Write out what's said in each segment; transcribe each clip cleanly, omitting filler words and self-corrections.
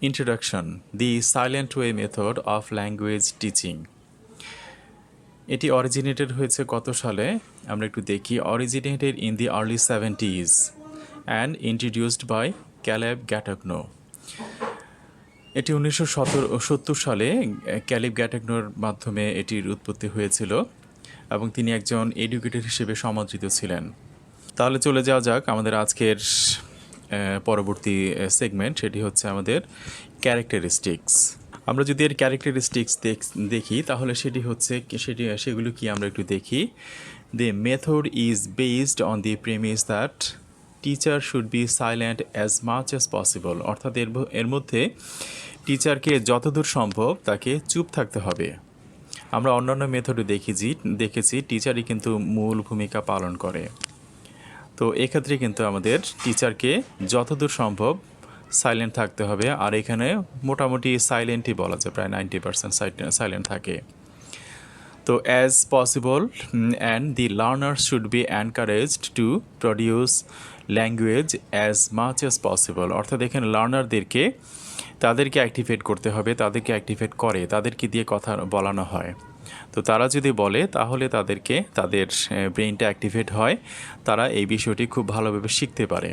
Introduction: The Silent Way Method of Language Teaching. এটি originated হয়েছে কত সালে? আমরা একটু দেখি। Originated in the early 70s and introduced by Caleb Gattegno. এটি 1970 সালে ক্যালেব গ্যাটাগনোর মাধ্যমে এটির উৎপত্তি হয়েছিল এবং তিনি একজন এডুকেটর হিসেবে সমাদৃত ছিলেন। তাহলে চলে যাওয়া যাক আমাদের আজকের পরবর্তী সেগমেন্ট, সেটি হচ্ছে আমাদের ক্যারেক্টারিস্টিক্স। আমরা যদি এর ক্যারেক্টারিস্টিক্স দেখি তাহলে সেগুলো কি আমরা একটু দেখি। The method is based on the premise that teacher should be silent as much as possible. অর্থাৎ এর মধ্যে টিচারকে যতদূর সম্ভব তাকে চুপ থাকতে হবে। আমরা অন্যান্য মেথডে দেখেছি টিচারই কিন্তু মূল ভূমিকা পালন করে। তো এক্ষেত্রে কিন্তু আমাদের টিচারকে যতদূর সম্ভব সাইলেন্ট থাকতে হবে, আর এখানে মোটামুটি সাইলেন্টই বলা যায়, প্রায় 90% সাইলেন্ট থাকে। তো as possible and the learner should be encouraged to produce language as much as possible. অর্থাৎ এখানে লার্নারদেরকে তাদেরকে অ্যাক্টিভেট করতে হবে, তাদেরকে অ্যাক্টিভেট করে, তাদেরকে দিয়ে কথা বলানো হয়। তো তারা যদি বলে তাহলে তাদের ব্রেইনটা অ্যাক্টিভেট হয়, তারা এই বিষয়টি খুব ভালোভাবে শিখতে পারে।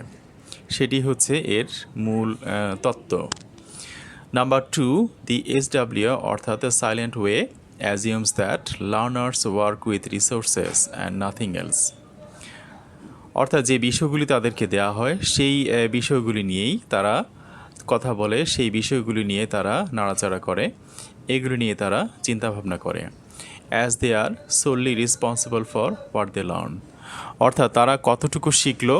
সেটি হচ্ছে এর মূল তত্ত্ব। নাম্বার 2, দি SW অর্থাৎ the silent way assumes that learners work with resources and nothing else. অর্থাৎ যে বিষয়গুলি তাদেরকে দেওয়া হয় সেই বিষয়গুলি নিয়েই তারা কথা বলে, সেই বিষয়গুলি নিয়ে তারা নাড়াচাড়া করে, এগুলি নিয়ে তারা চিন্তাভাবনা করে। As they are solely responsible for what they learn. অর্থাৎ তারা কতটুকু শিখলো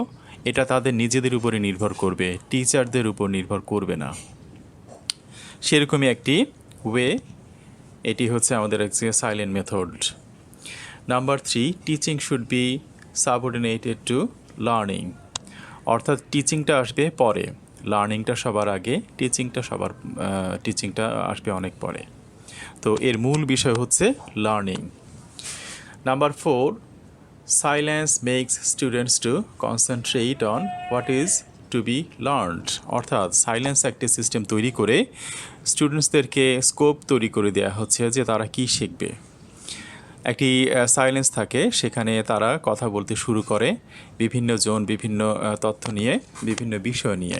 এটা তাদের নিজেদের উপরে নির্ভর করবে, টিচারদের উপর নির্ভর করবে না। সেরকমই একটি ওয়ে, এটি হচ্ছে আমাদের একটি silent method. Number 3, teaching should be subordinated to learning. অর্থাৎ টিচিংটা আসবে পরে, লার্নিংটা সবার আগে, টিচিংটা আসবে অনেক পরে। তো এর মূল বিষয় হচ্ছে learning. Number 4, silence makes students to concentrate on what is to be learned. অর্থাৎ সাইলেন্স একটি সিস্টেম তৈরি করে স্টুডেন্টসদেরকে স্কোপ তৈরি করে দেওয়া হচ্ছে যে তারা কি শিখবে। একটি সাইলেন্স থাকে, সেখানে তারা কথা বলতে শুরু করে বিভিন্ন তথ্য নিয়ে, বিভিন্ন বিষয় নিয়ে।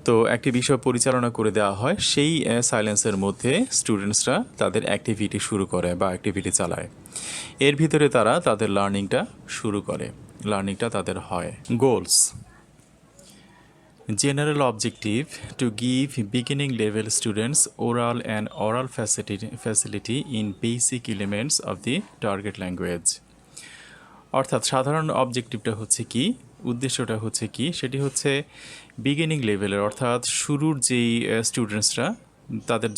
তো একটি বিষয় পরিচালনা করে দেওয়া হয়, সেই সাইলেন্সের মধ্যে স্টুডেন্টসরা তাদের অ্যাক্টিভিটি শুরু করে বা অ্যাক্টিভিটি চালায়। এর ভিতরে তারা তাদের লার্নিংটা শুরু করে, লার্নিংটা তাদের হয়। Goals: general objective to give beginning level students oral facility in basic elements of the target language. অর্থাৎ সাধারণ অবজেক্টিভটা হচ্ছে কি, উদ্দেশ্যটা হচ্ছে কি, সেটি হচ্ছে বিগিনিং লেভেলের, অর্থাৎ শুরুর যেই স্টুডেন্টসরা তাদের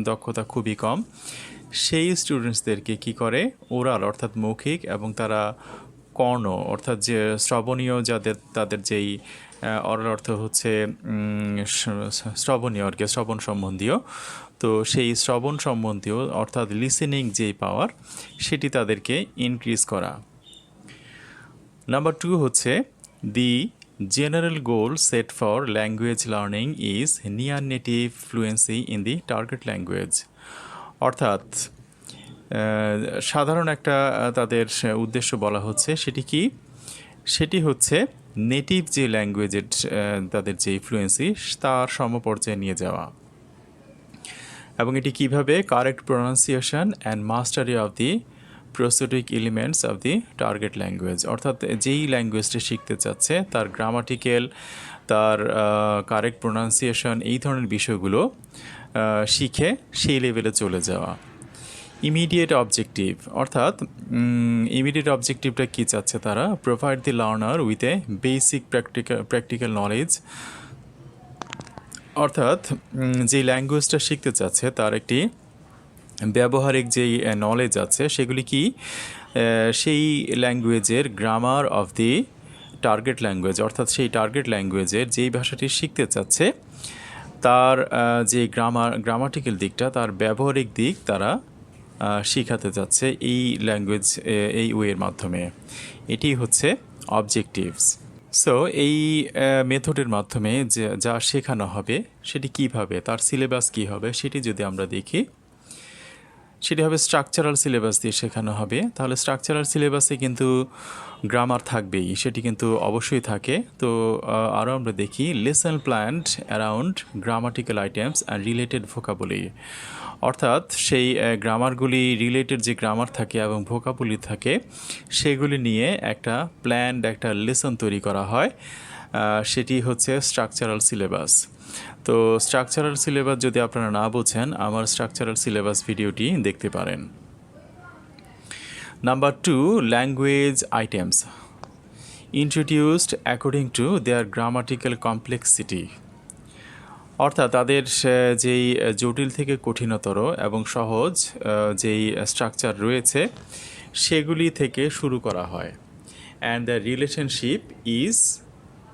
দক্ষতা খুবই কম, সেই স্টুডেন্টসদেরকে কি করে ওরাল অর্থাৎ মৌখিক এবং তারা কর্ণ অর্থাৎ যে শ্রবণীয় তাদের যেই অরাল অর্থ হচ্ছে শ্রবণীয় আর কি, শ্রবণ সম্বন্ধীয়। তো সেই শ্রবণ সম্বন্ধীয় অর্থাৎ লিসেনিং যেই পাওয়ার, সেটি তাদেরকে ইনক্রিজ করা। নাম্বার 2 হচ্ছে the general goal set for language learning is near native fluency in the target language. অর্থাৎ সাধারণ একটা তাদের উদ্দেশ্য বলা হচ্ছে, সেটি হচ্ছে নেটিভ যে ল্যাঙ্গুয়েজের তাদের যে ফ্লুয়েন্সি তার সমপর্যায়ে নিয়ে যাওয়া। এবং এটি কিভাবে? Correct pronunciation and mastery of the prosodic elements of the target language. অর্থাৎ যেই ল্যাঙ্গুয়েজটি শিখতে চাচ্ছে তার গ্রামাটিক্যাল, তার কারেক্ট প্রোনাউন্সিয়েশন, এই ধরনের বিষয়গুলো শিখে সেই লেভেলে চলে যাওয়া। ইমিডিয়েট অবজেক্টিভ, অর্থাৎ ইমিডিয়েট অবজেক্টিভটা কী চাচ্ছে তারা? Provide the learner with a basic practical knowledge. অর্থাৎ যে ল্যাঙ্গুয়েজটা শিখতে চাচ্ছে তার একটি ব্যবহারিক যেই নলেজ আছে, সেগুলি কি সেই ল্যাঙ্গুয়েজের grammar of the target language, অর্থাৎ সেই টার্গেট ল্যাঙ্গুয়েজের যেই ভাষাটি শিখতে চাচ্ছে তার যে গ্রামাটিক্যাল দিকটা, তার ব্যবহারিক দিক তারা শিখাতে যাচ্ছে এই ল্যাঙ্গুয়েজ, এই ওয়ের মাধ্যমে। এটি হচ্ছে অবজেক্টিভস। সো এই মেথডের মাধ্যমে যে যা শেখানো হবে সেটি কিভাবে, তার সিলেবাস কী হবে সেটি যদি আমরা দেখি, সেটি হবে স্ট্রাকচারাল সিলেবাস দিয়ে শেখানো হবে। তাহলে স্ট্রাকচারাল সিলেবাসে কিন্তু গ্রামার থাকবেই, সেটি কিন্তু অবশ্যই থাকে। তো আরও আমরা দেখি lesson planned around grammatical items and related vocabulary, অর্থাৎ সেই গ্রামারগুলি রিলেটেড যে গ্রামার থাকে এবং ভোকাবুলারি থাকে সেগুলি নিয়ে একটা প্ল্যান্ড একটা লেসন তৈরি করা হয়, সেটি হচ্ছে স্ট্রাকচারাল সিলেবাস। তো স্ট্রাকচারাল সিলেবাস যদি আপনারা না বোঝেন, আমার স্ট্রাকচারাল সিলেবাস ভিডিওটি দেখতে পারেন। Number 2, language items introduced according to their grammatical complexity, অর্থাৎ তাদের যেই জটিল থেকে কঠিনতর এবং সহজ যেই স্ট্রাকচার রয়েছে সেগুলি থেকে শুরু করা হয়। And the relationship is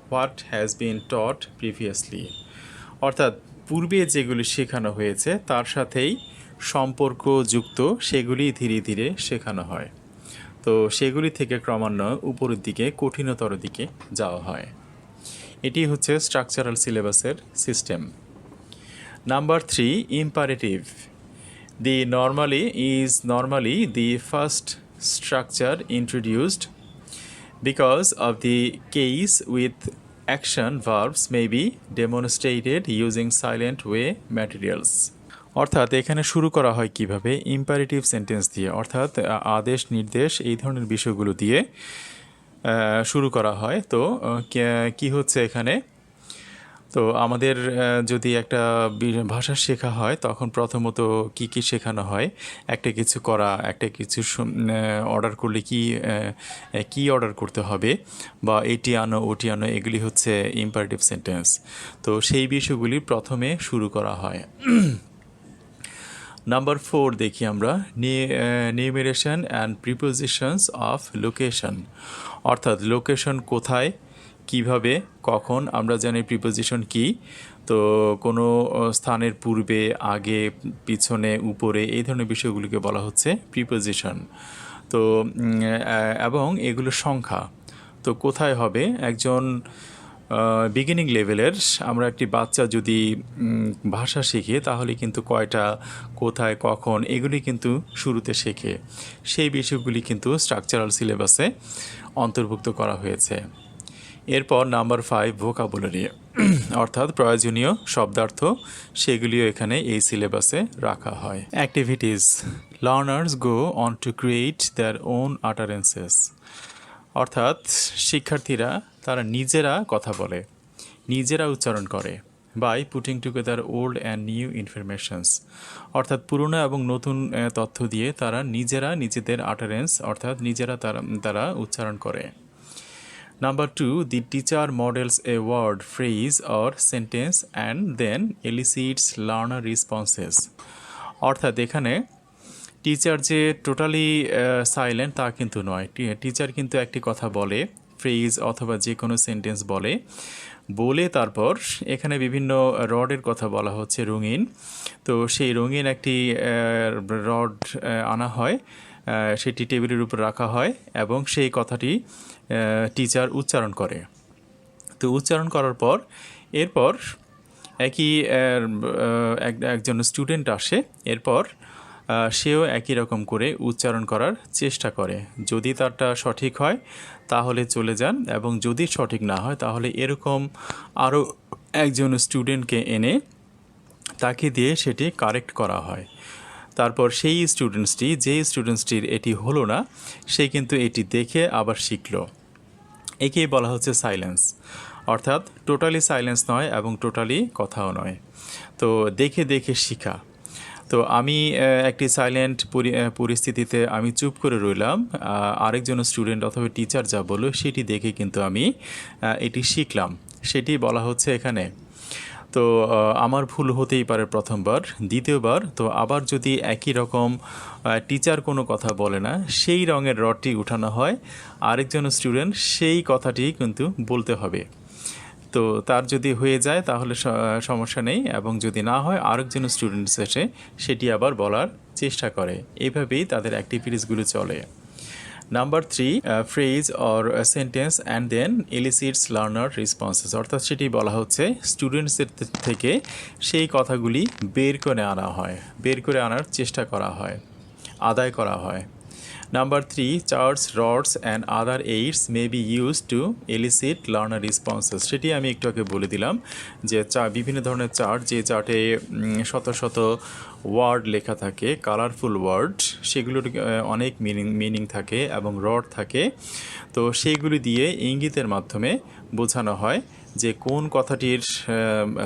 what has been taught previously, অর্থাৎ পূর্বে যেগুলি শেখানো হয়েছে তার সাথেই সম্পর্ক যুক্ত সেগুলি ধীরে ধীরে শেখানো হয়। তো সেগুলি থেকে ক্রমান্বয়ে উপরের দিকে কঠিনতর দিকে যাওয়া হয়। এটি হচ্ছে স্ট্রাকচারাল সিলেবাসের system. Number 3, imperative normally the first structure introduced because of the case with action verbs may be demonstrated using silent way materials, অর্থাৎ এখানে শুরু করা হয় কিভাবে, ইম্পারেটিভ সেন্টেন্স দিয়ে, অর্থাৎ আদেশ নির্দেশ এই ধরনের বিষয়গুলো দিয়ে শুরু করা হয়। তো কি হচ্ছে এখানে, তো আমাদের যদি একটা ভাষা শেখা হয় তখন প্রথমত কি কি শেখানো হয়, একটা কিছু করা, একটা কিছু অর্ডার করলে কি অর্ডার করতে হবে, বা এটি আনো ওটি আনো, এগুলি হচ্ছে ইম্পারেটিভ সেন্টেন্স। তো সেই বিষয়গুলি প্রথমে শুরু করা হয়। নাম্বার 4 দেখি আমরা, নিউমেরেশন অ্যান্ড প্রিপোজিশনস অফ লোকেশন, অর্থাৎ লোকেশন কোথায়, কিভাবে, কখন, আমরা জানি প্রিপোজিশন কি। তো কোনো স্থানের পূর্বে, আগে, পিছনে, উপরে এই ধরনের বিষয়গুলিকে বলা হচ্ছে প্রিপোজিশন। তো এবং এগুলো সংখ্যা, তো কোথায় হবে, একজন বিগিনিং লেভেলের আমরা একটি বাচ্চা যদি ভাষা শেখে তাহলে কিন্তু কয়টা, কোথায়, কখন এগুলি কিন্তু শুরুতে শেখে। সেই বিষয়গুলি কিন্তু স্ট্রাকচারাল সিলেবাসে অন্তর্ভুক্ত করা হয়েছে। এরপর নাম্বার 5, ভোকাবুলারি, অর্থাৎ প্রয়োজনীয় শব্দার্থ, সেগুলিও এখানে এই সিলেবাসে রাখা হয়। Activities, learners go on to create their own utterances, অর্থাৎ শিক্ষার্থীরা তারা নিজেরা কথা বলে, নিজেরা উচ্চারণ করে, by putting together old and new informations, অর্থাৎ পুরনো এবং নতুন তথ্য দিয়ে তারা নিজেরা নিজেদের আটারেন্স অর্থাৎ নিজেরা তারা উচ্চারণ করে। Number 2, the teacher models a word, phrase or sentence and then elicits learner responses, অর্থাৎ এখানে টিচার যে টোটালি সাইলেন্ট তা কিন্তু নয়। টিচার কিন্তু একটি কথা বলে, ফ্রেজ অথবা যে কোনো সেন্টেন্স বলে তারপর এখানে বিভিন্ন রডের কথা বলা হচ্ছে, রঙিন। তো সেই রঙিন একটি রড আনা হয়, সেটি টেবিলের উপর রাখা হয় এবং সেই কথাটি টিচার উচ্চারণ করে। তো উচ্চারণ করার পর এরপর একজন স্টুডেন্ট আসে, এরপর সেও একই রকম করে উচ্চারণ করার চেষ্টা করে। যদি তারটা সঠিক হয় তাহলে চলে যান, এবং যদি সঠিক না হয় তাহলে এরকম আরও একজন স্টুডেন্টকে এনে তাকে দিয়ে সেটি কারেক্ট করা হয়। তারপর সেই স্টুডেন্টসটির এটি হলো না, সে কিন্তু এটি দেখে আবার শিখলো। একেই বলা হচ্ছে সাইলেন্স, অর্থাৎ টোটালি সাইলেন্স নয় এবং টোটালি কথাও নয়। তো দেখে দেখে শেখা। তো আমি একটি সাইলেন্ট পরিস্থিতিতে আমি চুপ করে রইলাম, আরেকজন স্টুডেন্ট অথবা টিচার যা বললো সেটি দেখে কিন্তু আমি এটি শিখলাম, সেটি বলা হচ্ছে এখানে। তো আমার ভুল হতেই পারে প্রথমবার, দ্বিতীয়বার তো আবার যদি একই রকম টিচার কোনো কথা বলে না, সেই রঙের রডটি উঠানো হয়, আরেকজন স্টুডেন্ট সেই কথাটি কিন্তু বলতে হবে। তো তার যদি হয়ে যায় তাহলে সমস্যা নেই, এবং যদি না হয় আরেকজন স্টুডেন্টস এসে সেটি আবার বলার চেষ্টা করে। এইভাবেই তাদের অ্যাক্টিভিটিসগুলো চলে। Number 3, phrase or sentence and then elicits learner responses, অর্থাৎ সেটি বলা হচ্ছে স্টুডেন্টসদের থেকে সেই কথাগুলি বের করে আনা হয়, বের করে আনার চেষ্টা করা হয়, আদায় করা হয়। Number 3, charts, rods and other aids may be use to elicit learner responses. সেটি আমি একটু আগে বলে দিলাম যে বিভিন্ন ধরনের চার্ট, যে চার্টে শত শত ওয়ার্ড লেখা থাকে, কালারফুল ওয়ার্ড, সেগুলোর অনেক মিনিং থাকে এবং রড থাকে। তো সেইগুলি দিয়ে ইঙ্গিতের মাধ্যমে বোঝানো হয় যে কোন কথাটির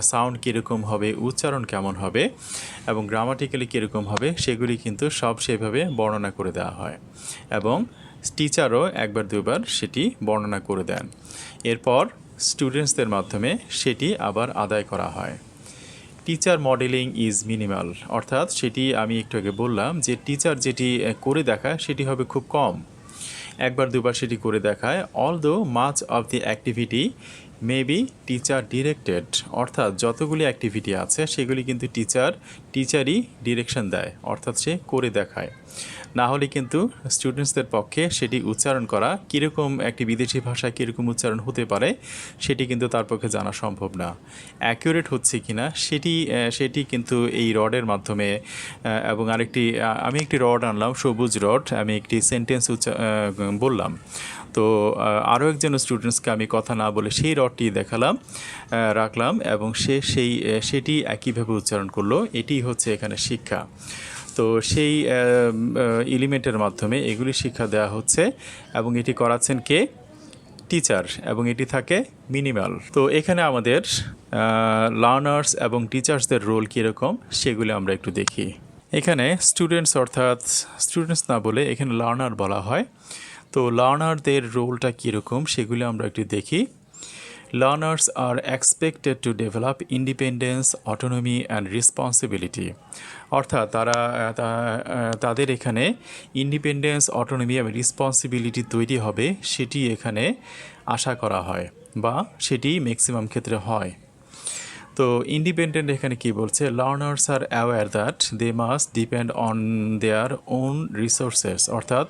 সাউন্ড কীরকম হবে, উচ্চারণ কেমন হবে এবং গ্রামাটিক্যালি কীরকম হবে, সেগুলি কিন্তু সব সেভাবে বর্ণনা করে দেওয়া হয় এবং টিচারও একবার দুবার সেটি বর্ণনা করে দেন। এরপর স্টুডেন্টসদের মাধ্যমে সেটি আবার আদায় করা হয়। টিচার মডেলিং ইজ মিনিমাল, অর্থাৎ সেটি আমি একটু আগে বললাম যে টিচার যেটি করে দেখায় সেটি হবে খুব কম, একবার দুবার সেটি করে দেখায়। Although much of the activity may be teacher directed, অর্থাৎ যতগুলি অ্যাক্টিভিটি আছে সেগুলি কিন্তু টিচারই ডিরেকশন দেয়, অর্থাৎ সে করে দেখায়। না হলে কিন্তু স্টুডেন্টসদের পক্ষে সেটি উচ্চারণ করা, কীরকম একটি বিদেশি ভাষায় কীরকম উচ্চারণ হতে পারে সেটি কিন্তু তার পক্ষে জানা সম্ভব না। অ্যাকিউরেট হচ্ছে কি না সেটি কিন্তু এই রডের মাধ্যমে এবং আমি একটি রড আনলাম, সবুজ রড, আমি একটি সেন্টেন্স বললাম, তো আরও একজন স্টুডেন্টসকে আমি কথা না বলে সেই রডটি রাখলাম এবং সেটি একইভাবে উচ্চারণ করলো। এটি হচ্ছে এখানে শিক্ষা। তো সেই এলিমেন্টের মাধ্যমে এগুলি শিক্ষা দেওয়া হচ্ছে এবং এটি করাচ্ছেন কে? টিচার, এবং এটি থাকে মিনিমাল। তো এখানে আমাদের লার্নার্স এবং টিচার্সদের রোল কীরকম সেগুলি আমরা একটু দেখি। এখানে স্টুডেন্টস, অর্থাৎ স্টুডেন্টস না বলে এখানে লার্নার বলা হয়। তো লার্নারদের রোলটা কীরকম সেগুলি আমরা একটু দেখি। Learners are expected to develop independence, autonomy and responsibility. অর্থাৎ তাদের এখানে ইন্ডিপেন্ডেন্স, অটোনমি এবং রেসপন্সিবিলিটি তৈরি হবে, সেটি এখানে আশা করা হয় বা সেটি ম্যাক্সিমাম ক্ষেত্রে হয়। তো ইন্ডিপেন্ডেন্ট এখানে কি বলছে? Learners are aware that they must depend on their own resources, অর্থাৎ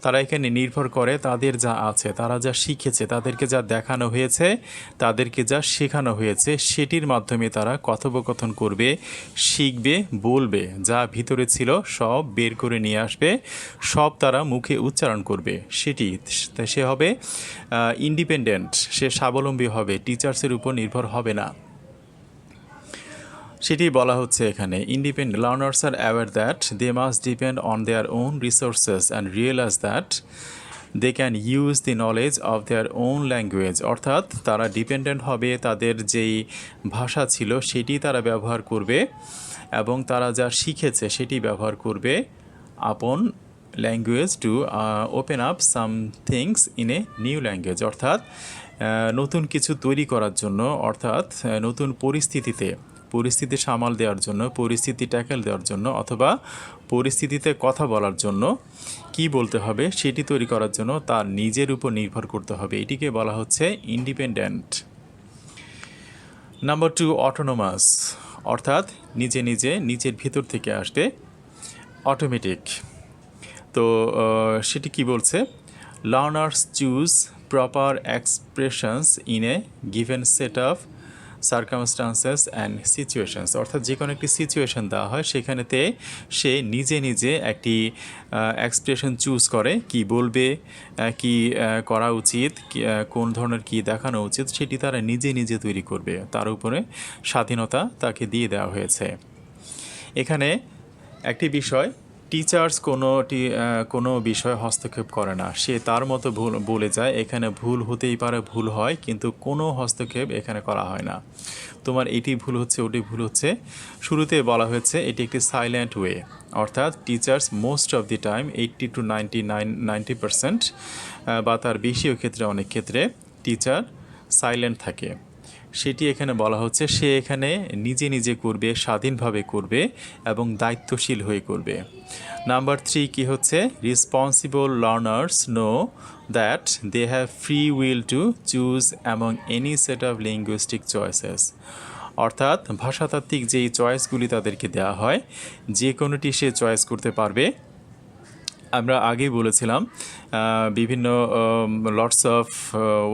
তারা এখানে নির্ভর করে তাদের যা আছে, তারা যা শিখেছে, তাদেরকে যা দেখানো হয়েছে, তাদেরকে যা শেখানো হয়েছে, সেটির মাধ্যমে তারা কথোপকথন করবে, শিখবে, বলবে, যা ভিতরে ছিল সব বের করে নিয়ে আসবে, সব তারা মুখে উচ্চারণ করবে, সে হবে ইন্ডিপেন্ডেন্ট, সে স্বাবলম্বী হবে, টিচার্সের উপর নির্ভর হবে না। সেটি বলা হচ্ছে এখানে। Independent learners are aware that they must depend on their own resources and realise that they can use the knowledge of their own language, অর্থাৎ তারা ডিপেন্ডেন্ট হবে, তাদের যেই ভাষা ছিল সেটি তারা ব্যবহার করবে এবং তারা যা শিখেছে সেটি ব্যবহার করবে আপন language to open up some things in a new language, অর্থাৎ নতুন কিছু তৈরি করার জন্য, অর্থাৎ নতুন পরিস্থিতি সামাল দেওয়ার জন্য, পরিস্থিতি ট্যাকেল দেওয়ার জন্য, অথবা পরিস্থিতিতে কথা বলার জন্য কি বলতে হবে সেটি তৈরি করার জন্য তার নিজের উপর নির্ভর করতে হবে। এটিকে বলা হচ্ছে ইন্ডিপেন্ডেন্ট। নাম্বার 2, অটোনোমাস, অর্থাৎ নিজের ভিতর থেকে আসবে, অটোমেটিক। তো সেটি কি বলছে? Learners choose proper expressions in a given set of circumstances and situations, অর্থাৎ যে কোনো একটি সিচুয়েশন দেওয়া হয় সেখানেতে সে নিজে একটি এক্সপ্রেশন চুজ করে, কি বলবে, কি করা উচিত, কোন ধরনের কি দেখানো উচিত, সেটি তারা নিজে তৈরি করবে, তার উপরে স্বাধীনতা তাকে দিয়ে দেওয়া হয়েছে। এখানে একটি বিষয়, টিচার্স কোনো বিষয়ে হস্তক্ষেপ করে না, সে তার মতো ভুল বলে যায়। এখানে ভুল হতেই পারে, ভুল হয়, কিন্তু কোনো হস্তক্ষেপ এখানে করা হয় না। তোমার এটি ভুল হচ্ছে, ওটি ভুল হচ্ছে, শুরুতে বলা হয়েছে এটি একটি সাইলেন্ট ওয়ে, অর্থাৎ teachers most of the time 80 to 90% বা তার বেশিও ক্ষেত্রে, অনেক ক্ষেত্রে টিচার সাইলেন্ট থাকে, সেটি এখানে বলা হচ্ছে। সে এখানে নিজে করবে, স্বাধীনভাবে করবে এবং দায়িত্বশীল হয়ে করবে। নাম্বার 3 কি হচ্ছে? Responsible learners know that they have free will to choose among any set of linguistic choices, অর্থাৎ ভাষাতাত্ত্বিক যেই চয়েসগুলি তাদেরকে দেওয়া হয়, যে কোনোটি সে চয়েস করতে পারবে আমরা আগেই বলেছিলাম বিভিন্ন লটস অফ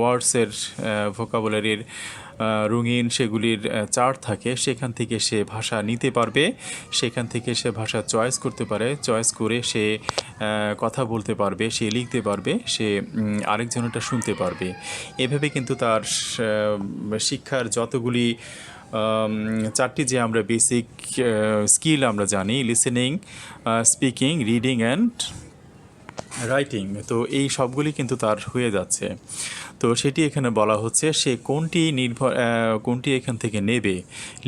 ওয়ার্ডসের ভোকাবুলারির রঙিন সেগুলির চার্ট থাকে, সেখান থেকে সে ভাষা নিতে পারবে, সেখান থেকে সে ভাষা চয়েস করতে পারে, চয়েস করে সে কথা বলতে পারবে, সে লিখতে পারবে, সে আরেকজনেরটা শুনতে পারবে। এভাবে কিন্তু তার শিক্ষার যতগুলি চারটি যে আমরা বেসিক স্কিল আমরা জানি, listening, speaking, reading and writing, তো এই সবগুলি কিন্তু তার হয়ে যাচ্ছে। তো সেটি এখানে বলা হচ্ছে সে কোনটি এখান থেকে নেবে,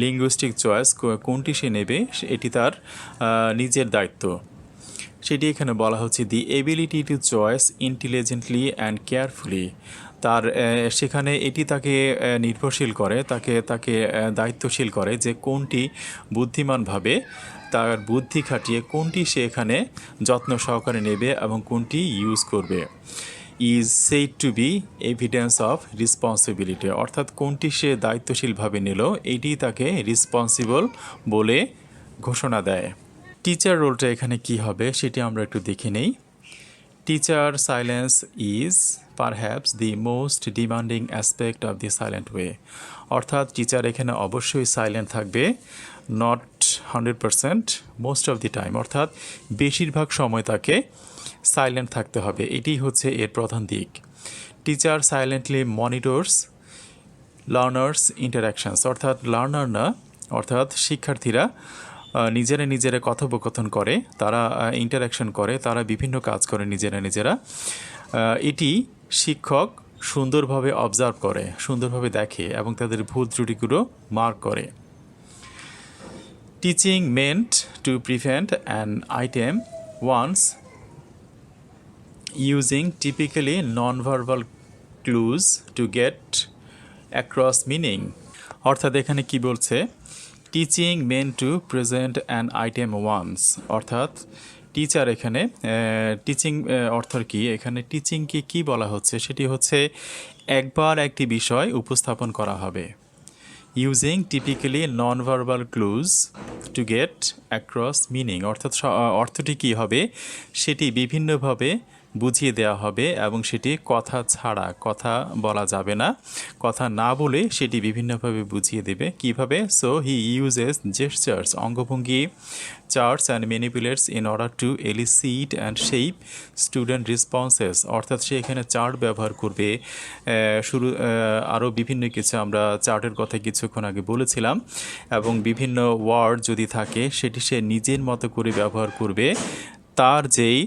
লিঙ্গুইস্টিক চয়েস কোনটি সে নেবে এটি তার নিজের দায়িত্ব। সেটি এখানে বলা হচ্ছে the ability to choice intelligently and carefully, তার সেখানে এটি তাকে নির্ভরশীল করে, তাকে দায়িত্বশীল করে যে কোনটি বুদ্ধিমানভাবে তার বুদ্ধি খাটিয়ে কোনটি সে এখানে যত্ন সহকারে নেবে এবং কোনটি ইউজ করবে। Is said to be evidence of responsibility, অর্থাৎ কোনটি সে দায়িত্বশীলভাবে নিল এটি তাকে রেসপন্সিবল বলে ঘোষণা দেয়। টিচার রোলটা এখানে কি হবে সেটি আমরা একটু দেখে নেই। Teacher silence is perhaps the most demanding aspect of the silent way, অর্থাৎ টিচার এখানে অবশ্যই সাইলেন্ট থাকবে, not 100%, most of the time, অর্থাৎ বেশিরভাগ সময় তাকে সাইলেন্ট থাকতে হবে, এটি হচ্ছে এর প্রধান দিক। টিচার সাইলেন্টলি মনিটরস লার্নার্স ইন্টারাকশানস, অর্থাৎ লার্নার না, অর্থাৎ শিক্ষার্থীরা নিজেরা কথোপকথন করে, তারা ইন্টারাকশন করে, তারা বিভিন্ন কাজ করে নিজেরা। এটি শিক্ষক সুন্দরভাবে অবজার্ভ করে, সুন্দরভাবে দেখে এবং তাদের ভুল ত্রুটিগুলো মার্ক করে। Teaching meant to prevent an item once using typically non-verbal clues to get across meaning, অর্থাৎ এখানে কি বলছে, teaching meant to present an item once, অর্থাৎ টিচার এখানে টিচিং অর্থ কি, এখানে টিচিংকে কি বলা হচ্ছে সেটি হচ্ছে একবার একটি বিষয় উপস্থাপন করা হবে। Using typically non verbal clues to get across meaning, অর্থাৎ অর্থটি কী হবে সেটি বিভিন্নভাবে বুঝিয়ে দেওয়া হবে এবং সেটি কথা ছাড়া, কথা বলা যাবে না, কথা না বলে সেটি বিভিন্নভাবে বুঝিয়ে দেবে। কিভাবে? সো হি ইউজেস জেস্টার্স, অঙ্গভঙ্গি, charts and manipulates in order to elicit and shape student responses, অর্থাৎ সে এখানে চার্ট ব্যবহার করবে, আরও বিভিন্ন কিছু, আমরা চার্টের কথা কিছুক্ষণ আগে বলেছিলাম, এবং বিভিন্ন ওয়ার্ড যদি থাকে সেটি সে নিজের মতো করে ব্যবহার করবে, তার যেই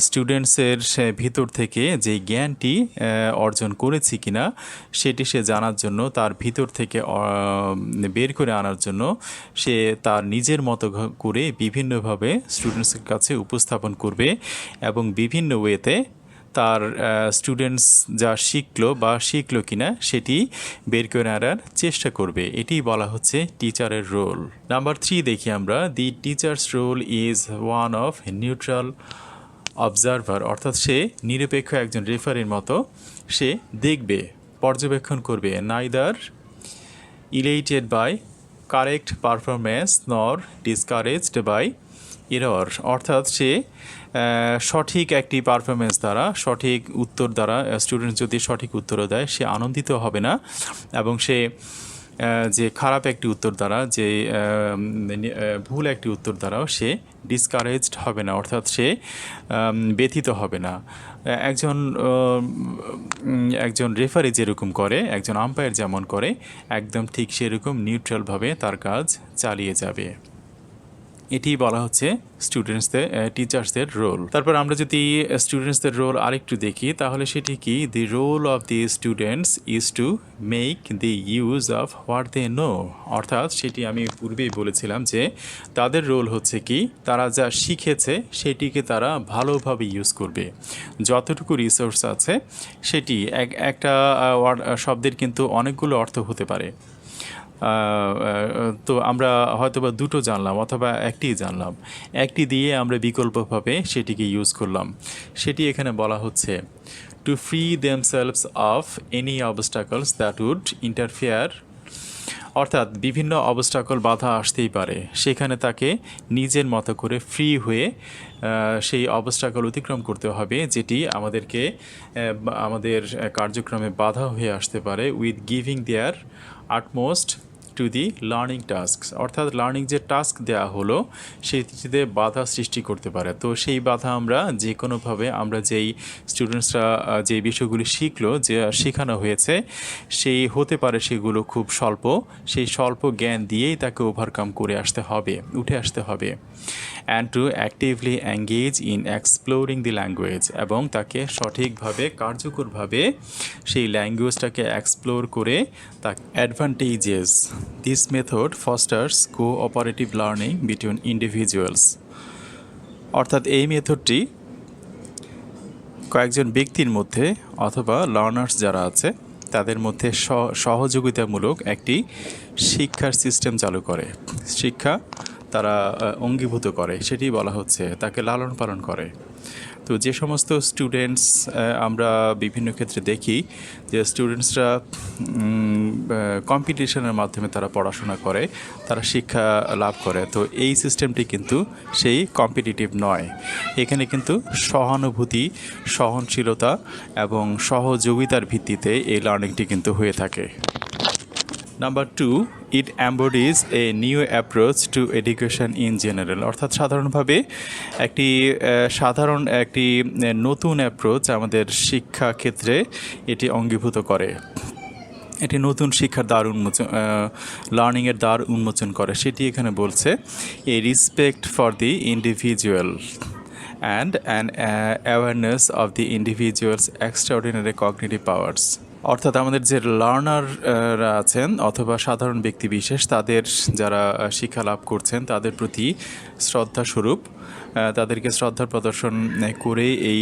স্টুডেন্টসের ভিতর থেকে যেই জ্ঞানটি অর্জন করেছি কিনা সেটি সে জানার জন্য, তার ভিতর থেকে বের করে আনার জন্য সে তার নিজের মতো করে বিভিন্নভাবে স্টুডেন্টসের কাছে উপস্থাপন করবে এবং বিভিন্ন ওয়েতে তার স্টুডেন্টস যা শিখলো কিনা সেটি বের করে আনার চেষ্টা করবে। এটি বলা হচ্ছে টিচারের রোল। নাম্বার 3 দেখি আমরা, the teacher's role is one of neutral observer, অর্থাৎ সে নিরপেক্ষ একজন রেফারির মতো, সে দেখবে, পর্যবেক্ষণ করবে, neither elated by correct performance nor discouraged by error, অর্থাৎ সে সঠিক একটি পারফরমেন্স দ্বারা, সঠিক উত্তর দ্বারা স্টুডেন্ট যদি সঠিক উত্তরও দেয় সে আনন্দিত হবে না, এবং সে যে খারাপ একটি উত্তর দ্বারা, যে ভুল একটি উত্তর দ্বারাও সে ডিসকারেজড হবে না, অর্থাৎ সে ব্যথিত হবে না। একজন রেফারি যেরকম করে, একজন আম্পায়ার যেমন করে, একদম ঠিক সেরকম নিউট্রালভাবে তার কাজ চালিয়ে যাবে। এটি বলা হচ্ছে টিচার্সদের রোল। তারপর আমরা যদি স্টুডেন্টসদের রোল আরেকটু দেখি তাহলে সেটি কি, the role of the students is to make the use of what they know, অর্থাৎ সেটি আমি পূর্বেই বলেছিলাম যে তাদের রোল হচ্ছে কি, তারা যা শিখেছে সেটিকে তারা ভালোভাবে ইউজ করবে, যতটুকু রিসোর্স আছে সেটি একটা শব্দের কিন্তু অনেকগুলো অর্থ হতে পারে, তো আমরা হয়তোবা দুটো জানলাম অথবা একটি জানলাম, একটি দিয়ে আমরা বিকল্পভাবে সেটিকে ইউজ করলাম। সেটি এখানে বলা হচ্ছে to free themselves of any obstacles that would interfere অর্থাৎ বিভিন্ন অবস্টাকল বাধা আসতেই পারে, সেখানে তাকে নিজের মতো করে ফ্রি হয়ে সেই অবস্টাকল অতিক্রম করতে হবে, যেটি আমাদেরকে আমাদের কার্যক্রমে বাধা হয়ে আসতে পারে, with giving their utmost to the learning task. অর্থাৎ লার্নিং যে টাস্ক দেওয়া হলো সেটিতে বাধা সৃষ্টি করতে পারে। তো সেই বাধা আমরা যে কোনোভাবে আমরা যেই স্টুডেন্টসরা যে বিষয়গুলি শিখলো, যে শেখানো হয়েছে, সেই হতে পারে সেগুলো খুব স্বল্প, সেই স্বল্প জ্ঞান দিয়েই তাকে ওভারকাম করে আসতে হবে, উঠে আসতে হবে। And to actively engage in exploring the language, এবং তাকে সঠিকভাবে কার্যকরভাবে সেই ল্যাঙ্গুয়েজটাকে এক্সপ্লোর করে তাকে advantages. This method fosters cooperative learning between individuals. অর্থাৎ এই মেথডটি কয়েকজন ব্যক্তির মধ্যে অথবা লার্নার্স যারা আছে তাদের মধ্যে সহযোগিতামূলক একটি শিক্ষার সিস্টেম চালু করে, শিক্ষা তারা অঙ্গীভূত করে, সেটি বলা হচ্ছে, তাকে লালন পালন করে। তো যে সমস্ত স্টুডেন্টস আমরা বিভিন্ন ক্ষেত্রে দেখি যে স্টুডেন্টসরা কম্পিটিশনের মাধ্যমে তারা পড়াশোনা করে, তারা শিক্ষা লাভ করে, তো এই সিস্টেমটি কিন্তু সেই কম্পিটিটিভ নয়। এখানে কিন্তু সহানুভূতি, সহনশীলতা এবং সহযোগিতার ভিত্তিতে এই লার্নিংটি কিন্তু হয়ে থাকে। Number 2, it embodies a new approach to education in general. অর্থাৎ সাধারণভাবে একটি নতুন অ্যাপ্রোচ আমাদের শিক্ষা ক্ষেত্রে এটি অঙ্গীভূত করে, এটি নতুন শিক্ষার দ্বার উন্মোচন, লার্নিংয়ের দ্বার উন্মোচন করে। সেটি এখানে বলছে এ respect for the individual and an awareness of the individuals extraordinary cognitive powers. অর্থাৎ আমাদের যে লার্নাররা আছেন অথবা সাধারণ ব্যক্তিবিশেষ, তাদের যারা শিক্ষা লাভ করছেন তাদের প্রতি শ্রদ্ধাস্বরূপ তাদেরকে শ্রদ্ধার প্রদর্শন করে এই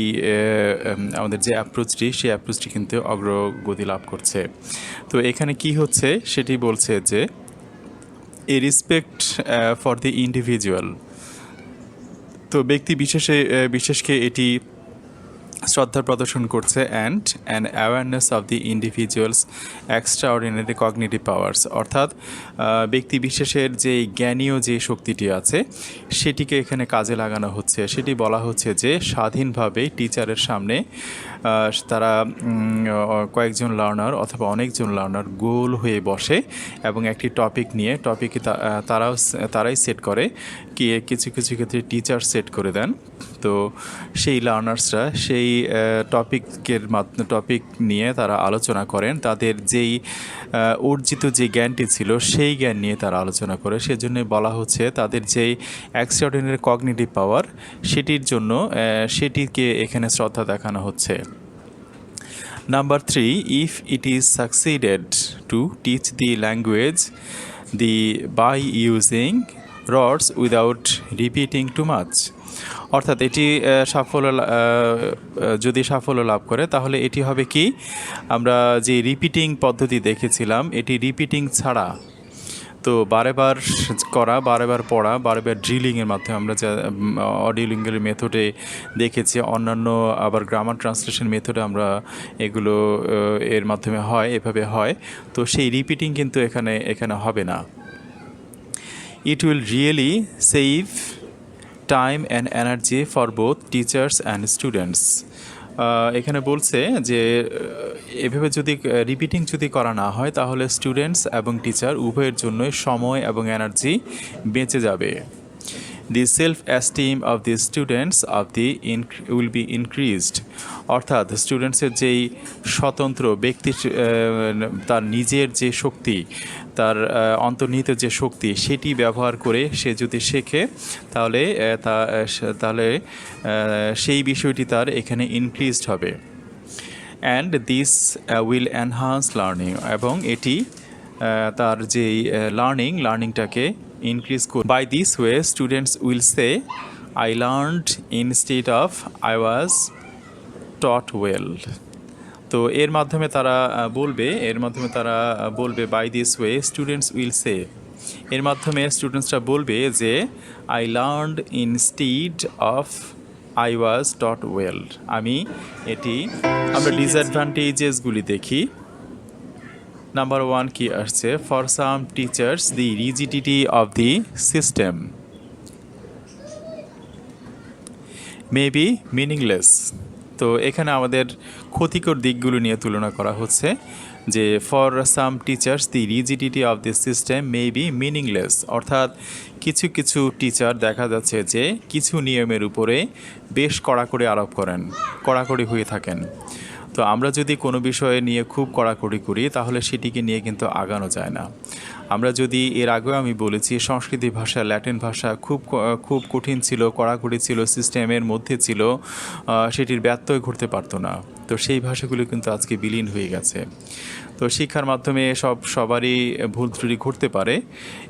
আমাদের যে অ্যাপ্রোচটি, সেই অ্যাপ্রোচটি কিন্তু অগ্রগতি লাভ করছে। তো এখানে কি হচ্ছে সেটি বলছে যে এ রেসপেক্ট ফর দি ইন্ডিভিজুয়াল। তো ব্যক্তি বিশেষকে এটি শ্রদ্ধা প্রদর্শন করছে, and an awareness of the individuals extraordinary cognitive powers. অর্থাৎ ব্যক্তি বিশেষের যে জ্ঞানীয় যে শক্তিটি আছে সেটিকে এখানে কাজে লাগানো হচ্ছে। সেটি বলা হচ্ছে যে স্বাধীনভাবে টিচারের সামনে তারা কয়েকজন লার্নার অথবা অনেকজন লার্নার গোল হয়ে বসে এবং একটি টপিক নিয়ে, টপিকে তারাই সেট করে, কি কিছু কিছু ক্ষেত্রে টিচার সেট করে দেন। তো সেই লার্নার্সরা সেই টপিক নিয়ে তারা আলোচনা করেন, তাদের যেই অর্জিত যে জ্ঞানটি ছিল সেই জ্ঞান নিয়ে তারা আলোচনা করে। সেজন্য বলা হচ্ছে তাদের যেই এক্সট্রাঅর্ডিনারি কগনিটিভ পাওয়ার, সেটিকে এখানে শ্রদ্ধা দেখানো হচ্ছে। Number 3, if it is succeeded to teach the language by using words without repeating too much, অর্থাৎ এটি যদি সাফল্য লাভ করে তাহলে এটি হবে কি, আমরা যে রিপিটিং পদ্ধতি দেখেছিলাম এটি রিপিটিং ছাড়া, তো বারেবার করা, বারেবার পড়া, বারেবার ড্রিলিংয়ের মাধ্যমে আমরা যা অডিওলিঙ্গের মেথডে দেখেছি, অন্যান্য আবার গ্রামার ট্রান্সলেশন মেথডে আমরা এগুলো এর মাধ্যমে হয়, এভাবে হয়। তো সেই রিপিটিং কিন্তু এখানে হবে না। It will really save time and energy for both teachers and students. এখানে বলছে যে এভাবে যদি রিপিটিং যদি করা না হয় তাহলে স্টুডেন্টস এবং টিচার উভয়ের জন্যই সময় এবং এনার্জি বেঁচে যাবে। The self esteem of the students will be increased. অর্থাৎ স্টুডেন্টসের যেই স্বতন্ত্র ব্যক্তি, তার নিজের যে শক্তি, তার অন্তর্নিহিত যে শক্তি, সেটি ব্যবহার করে সে যদি শেখে তাহলে সেই বিষয়টি তার এখানে ইনক্রিজড হবে। And this will enhance learning, এবং এটি তার যেই লার্নিংটাকে ইনক্রিজ করে। By this way students will say I learned instead of I was taught well. তো এর মাধ্যমে তারা বলবে by this way students will say, এর মাধ্যমে স্টুডেন্টসরা বলবে যে I learned instead of I was taught well. আমরা ডিসঅ্যাডভান্টেজেসগুলি দেখি। নাম্বার 1 কি আসছে, for some teachers the rigidity of the system may be meaningless. তো এখানে আমাদের ক্ষতিকর দিকগুলো নিয়ে তুলনা করা হচ্ছে যে for some teachers the rigidity of the system may be meaningless, অর্থাৎ কিছু কিছু টিচার দেখা যাচ্ছে যে কিছু নিয়মের উপরে বেশ কড়াকড়ি আরোপ করেন, কড়াকড়ি হয়ে থাকেন। তো আমরা যদি কোনো বিষয়ে নিয়ে খুব কড়াকড়ি করি তাহলে সেটিকে নিয়ে কিন্তু আগানো যায় না। আমরা যদি এর আগেও আমি বলেছি সংস্কৃত ভাষা, ল্যাটিন ভাষা খুব কঠিন ছিল, কড়াকড়ি ছিল, সিস্টেমের মধ্যে ছিল, সেটির ব্যত্যয় ঘটতে পারতো না। তো সেই ভাষাগুলো কিন্তু আজকে বিলীন হয়ে গেছে। তো শিক্ষার মাধ্যমে সবারই ভুল ত্রুটি ঘটতে পারে।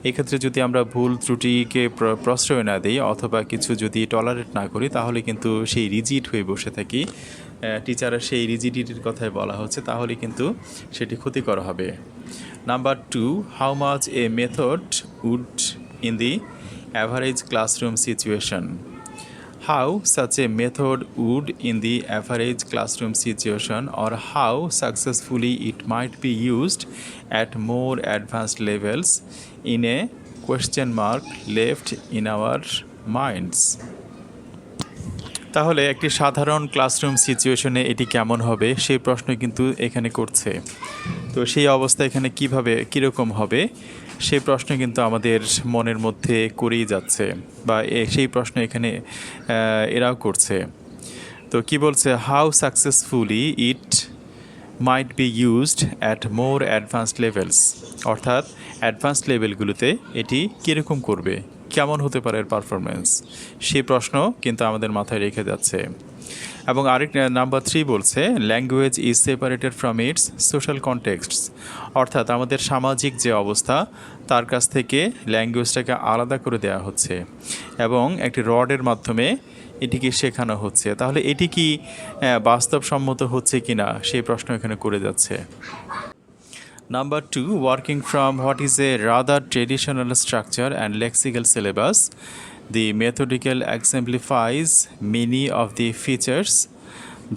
এক্ষেত্রে যদি আমরা ভুল ত্রুটিকে প্রশ্রয় না দিই অথবা কিছু যদি টলারেট না করি তাহলে কিন্তু সেই রিজিড হয়ে বসে থাকি, টিচারের সেই রিজিডিটির কথাই বলা হচ্ছে, তাহলে কিন্তু সেটি ক্ষতিকর হবে। Number 2, how much a method would in the average classroom situation. How such a method would in the average classroom situation, or how successfully it might be used at more advanced levels in a question mark left in our minds. তাহলে একটি সাধারণ classroom সিচুয়েশনে এটি কেমন হবে সেই প্রশ্ন কিন্তু এখানে করছে। তো সেই অবস্থা এখানে কীরকম হবে সেই প্রশ্ন কিন্তু আমাদের মনের মধ্যে করেই যাচ্ছে, বা সেই প্রশ্ন এখানে এরাও করছে। তো কি বলছে, how successfully it might be used at more advanced levels, অর্থাৎ অ্যাডভান্সড লেভেলগুলোতে এটি কীরকম করবে, কেমন হতে পারে এর পারফরমেন্স, সেই প্রশ্ন কিন্তু আমাদের মাথায় রেখে যাচ্ছে। এবং আরেক নাম্বার 3 বলছে, language is separated from its social contexts, অর্থাৎ আমাদের সামাজিক যে অবস্থা তার কাছ থেকে ল্যাঙ্গুয়েজটাকে আলাদা করে দেওয়া হচ্ছে এবং একটি রডের মাধ্যমে এটিকে শেখানো হচ্ছে। তাহলে এটি কি বাস্তবসম্মত হচ্ছে কি না সেই প্রশ্ন এখানে করে যাচ্ছে। Number 2, working from what is a rather traditional structure and lexical syllabus, the methodical exemplifies many of the features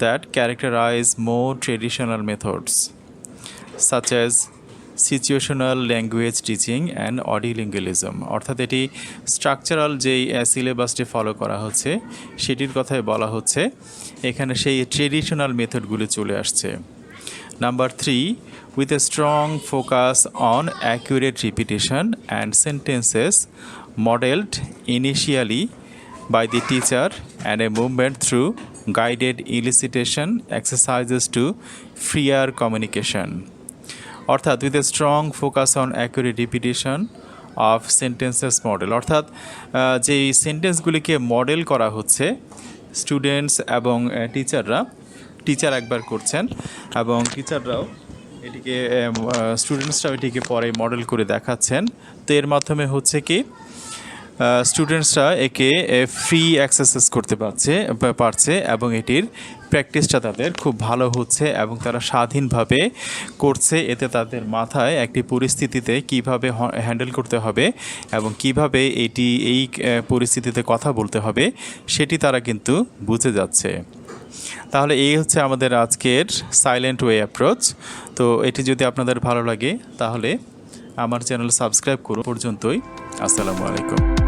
that characterize more traditional methods, such as situational language teaching and audiolingualism, অর্থাৎ এটি structural যেই সিলেবাসটি follow করা হচ্ছে সেটির কথাই বলা হচ্ছে, এখানে সেই ট্রেডিশনাল মেথডগুলি চলে আসছে। Number 3, with a strong focus on accurate repetition and sentences modeled initially by the teacher and a movement through guided elicitation exercises to freer communication. অর্থাৎ with a strong focus on accurate repetition of sentences model, অর্থাৎ যেই সেন্টেন্সগুলিকে model করা হচ্ছে students এবং teacher একবার করছেন এবং টিচাররাও এটিকে স্টুডেন্টসরাও এটিকে পরে মডেল করে দেখাচ্ছেন। তো এর মাধ্যমে হচ্ছে কি স্টুডেন্টসরা একে ফ্রি অ্যাক্সেস করতে পারছে এবং এটির প্র্যাকটিসটা তাদের খুব ভালো হচ্ছে এবং তারা স্বাধীনভাবে করছে। এতে তাদের মাথায় একটি পরিস্থিতিতে কিভাবে হ্যান্ডেল করতে হবে এবং কিভাবে এই পরিস্থিতিতে কথা বলতে হবে সেটি তারা কিন্তু বুঝে যাচ্ছে। তাহলে এই হচ্ছে আমাদের আজকের সাইলেন্ট ওয়ে অ্যাপ্রোচ। তো এটি যদি আপনাদের ভালো লাগে তাহলে আমার চ্যানেল সাবস্ক্রাইব করুন। পর্যন্তই, আসসালামু আলাইকুম।